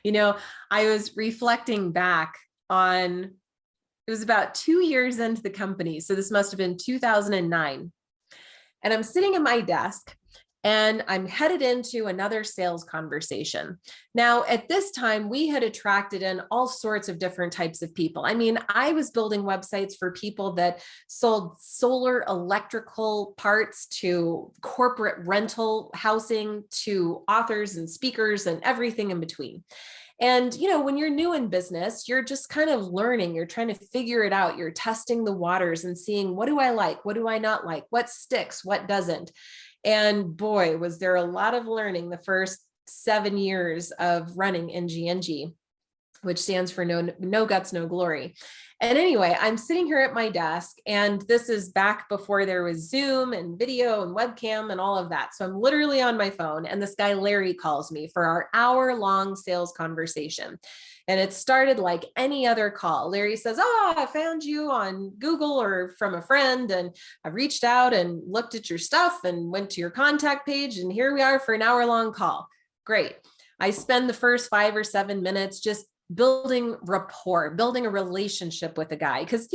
You know, I was reflecting back on, it was about 2 years into the company. So this must have been 2009. And I'm sitting at my desk and I'm headed into another sales conversation. Now, at this time, we had attracted in all sorts of different types of people. I mean, I was building websites for people that sold solar electrical parts to corporate rental housing to authors and speakers and everything in between. And, when you're new in business, you're just kind of learning, you're trying to figure it out. You're testing the waters and seeing, what do I like? What do I not like? What sticks? What doesn't? And boy, was there a lot of learning the first 7 years of running NGNG, which stands for no guts, no glory. And anyway, I'm sitting here at my desk, and this is back before there was Zoom and video and webcam and all of that. So I'm literally on my phone, and this guy, Larry, calls me for our hour-long sales conversation. And it started like any other call. Larry says, "Oh, I found you on Google or from a friend, and I reached out and looked at your stuff and went to your contact page, and here we are for an hour-long call." Great. I spend the first 5 or 7 minutes just building rapport, building a relationship with a guy. Because,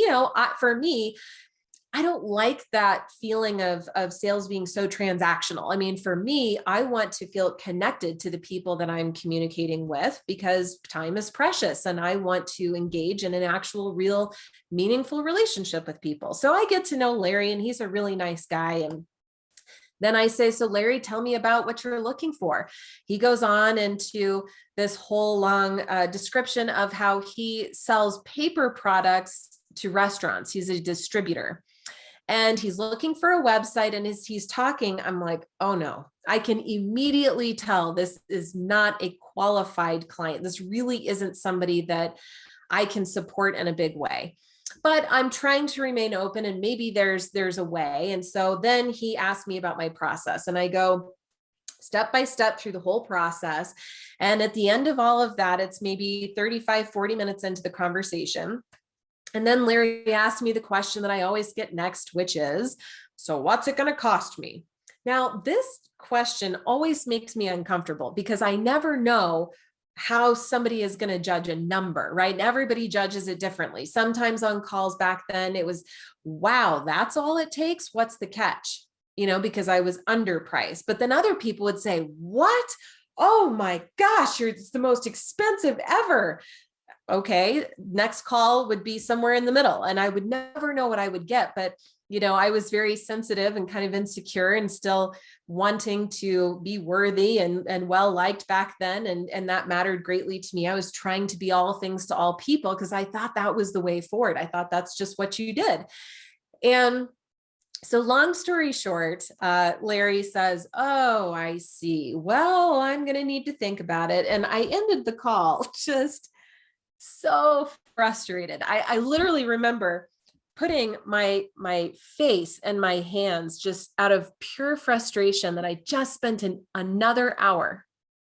for me, I don't like that feeling of sales being so transactional. I mean, for me, I want to feel connected to the people that I'm communicating with, because time is precious and I want to engage in an actual, real, meaningful relationship with people. So I get to know Larry, and he's a really nice guy. And then I say, "So Larry, tell me about what you're looking for." He goes on into this whole long description of how he sells paper products to restaurants. He's a distributor, and he's looking for a website. And as he's talking, I'm like, oh no, I can immediately tell this is not a qualified client. This really isn't somebody that I can support in a big way. But I'm trying to remain open, and maybe there's a way. And so then he asked me about my process, and I go step by step through the whole process. And at the end of all of that, it's maybe 35, 40 minutes into the conversation. And then Larry asked me the question that I always get next, which is, "So what's it going to cost me?" Now, this question always makes me uncomfortable, because I never know how somebody is going to judge a number, right? Everybody judges it differently. Sometimes on calls back then, it was, "Wow, that's all it takes? What's the catch?" Because I was underpriced. But then other people would say, "What? Oh my gosh, it's the most expensive ever." Okay, next call would be somewhere in the middle, and I would never know what I would get. But I was very sensitive and kind of insecure, and still wanting to be worthy and well liked back then, and that mattered greatly to me. I was trying to be all things to all people, because I thought that was the way forward. I thought that's just what you did. And so long story short, Larry says, "Oh, I see. Well, I'm going to need to think about it." And I ended the call just so frustrated. I literally remember putting my face and my hands just out of pure frustration that I just spent another hour,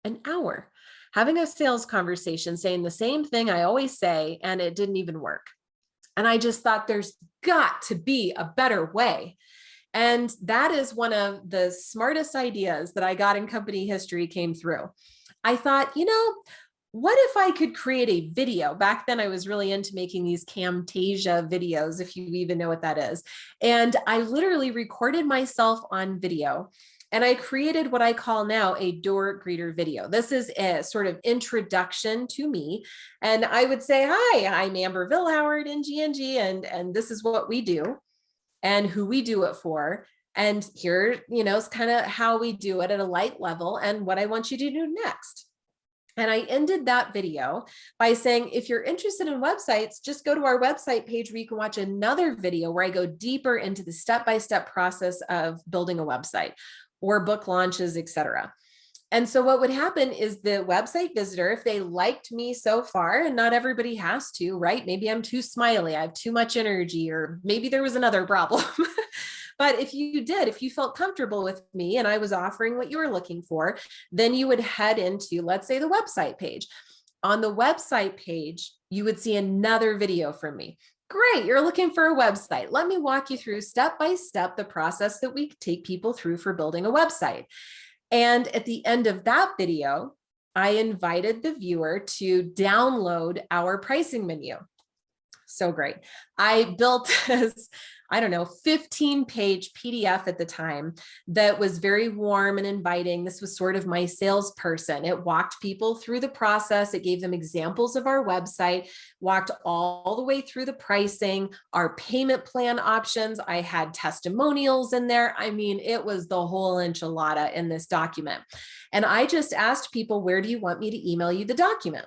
an hour, having a sales conversation, saying the same thing I always say, and it didn't even work. And I just thought, there's got to be a better way. And that is one of the smartest ideas that I got in company history came through. I thought, what if I could create a video? Back then, I was really into making these Camtasia videos, if you even know what that is. And I literally recorded myself on video, and I created what I call now a door greeter video. This is a sort of introduction to me. And I would say, "Hi, I'm Amber Vilhauer at NGNG, and this is what we do and who we do it for. And here, is kind of how we do it at a light level and what I want you to do next." And I ended that video by saying, "If you're interested in websites, just go to our website page where you can watch another video where I go deeper into the step-by-step process of building a website or book launches, etc." And so what would happen is the website visitor, if they liked me so far, and not everybody has to, right? Maybe I'm too smiley, I have too much energy, or maybe there was another problem. But if you felt comfortable with me and I was offering what you were looking for, then you would head into, let's say, the website page. On the website page, you would see another video from me. "Great, you're looking for a website. Let me walk you through step by step the process that we take people through for building a website." And at the end of that video, I invited the viewer to download our pricing menu. So great. I built this, I don't know, 15-page PDF at the time that was very warm and inviting. This was sort of my salesperson. It walked people through the process. It gave them examples of our website, walked all the way through the pricing, our payment plan options. I had testimonials in there. I mean, it was the whole enchilada in this document. And I just asked people, where do you want me to email you the document?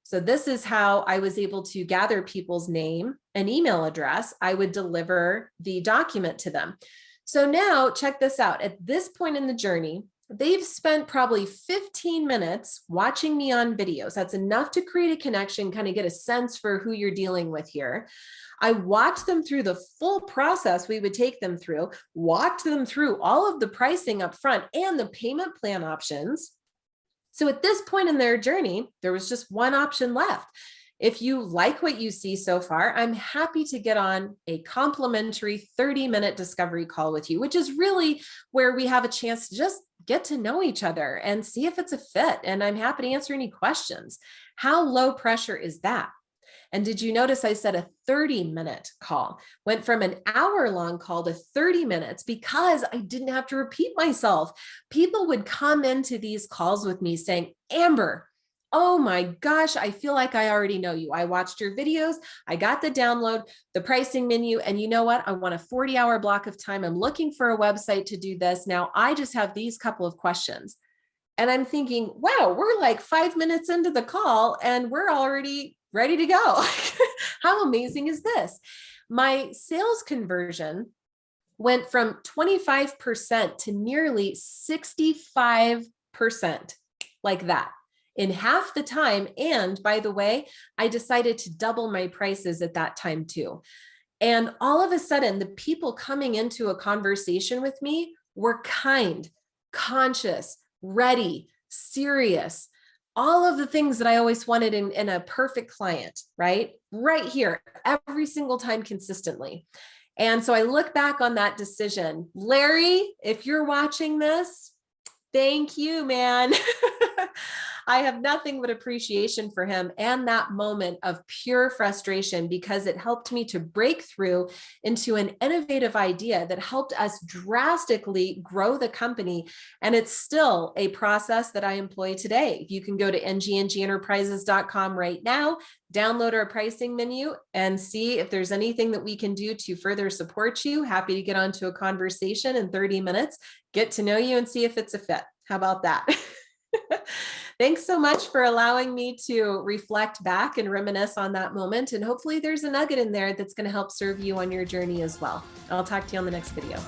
So this is how I was able to gather people's name and email address. I would deliver the document to them. So now check this out. At this point in the journey, they've spent probably 15 minutes watching me on videos. That's enough to create a connection, kind of get a sense for who you're dealing with here. I walked them through the full process we would take them through, walked them through all of the pricing up front and the payment plan options. So at this point in their journey, there was just one option left. If you like what you see so far, I'm happy to get on a complimentary 30-minute discovery call with you, which is really where we have a chance to just get to know each other and see if it's a fit. And I'm happy to answer any questions. How low pressure is that? And did you notice I said a 30-minute call? Went from an hour-long call to 30 minutes because I didn't have to repeat myself. People would come into these calls with me saying, Amber, oh my gosh, I feel like I already know you. I watched your videos. I got the download, the pricing menu, and you know what? I want a 40-hour block of time. I'm looking for a website to do this. Now I just have these couple of questions. And I'm thinking, wow, we're like 5 minutes into the call and we're already ready to go. How amazing is this? My sales conversion went from 25% to nearly 65%, like that, in half the time. And by the way, I decided to double my prices at that time too. And all of a sudden, the people coming into a conversation with me were kind, conscious, ready, serious, all of the things that I always wanted in a perfect client, right? Right here, every single time consistently. And so I look back on that decision. Larry, if you're watching this, thank you, man. I have nothing but appreciation for him and that moment of pure frustration because it helped me to break through into an innovative idea that helped us drastically grow the company. And it's still a process that I employ today. You can go to ngrenterprises.com right now, download our pricing menu and see if there's anything that we can do to further support you. Happy to get onto a conversation in 30 minutes, get to know you and see if it's a fit. How about that? Thanks so much for allowing me to reflect back and reminisce on that moment. And hopefully there's a nugget in there that's going to help serve you on your journey as well. I'll talk to you on the next video.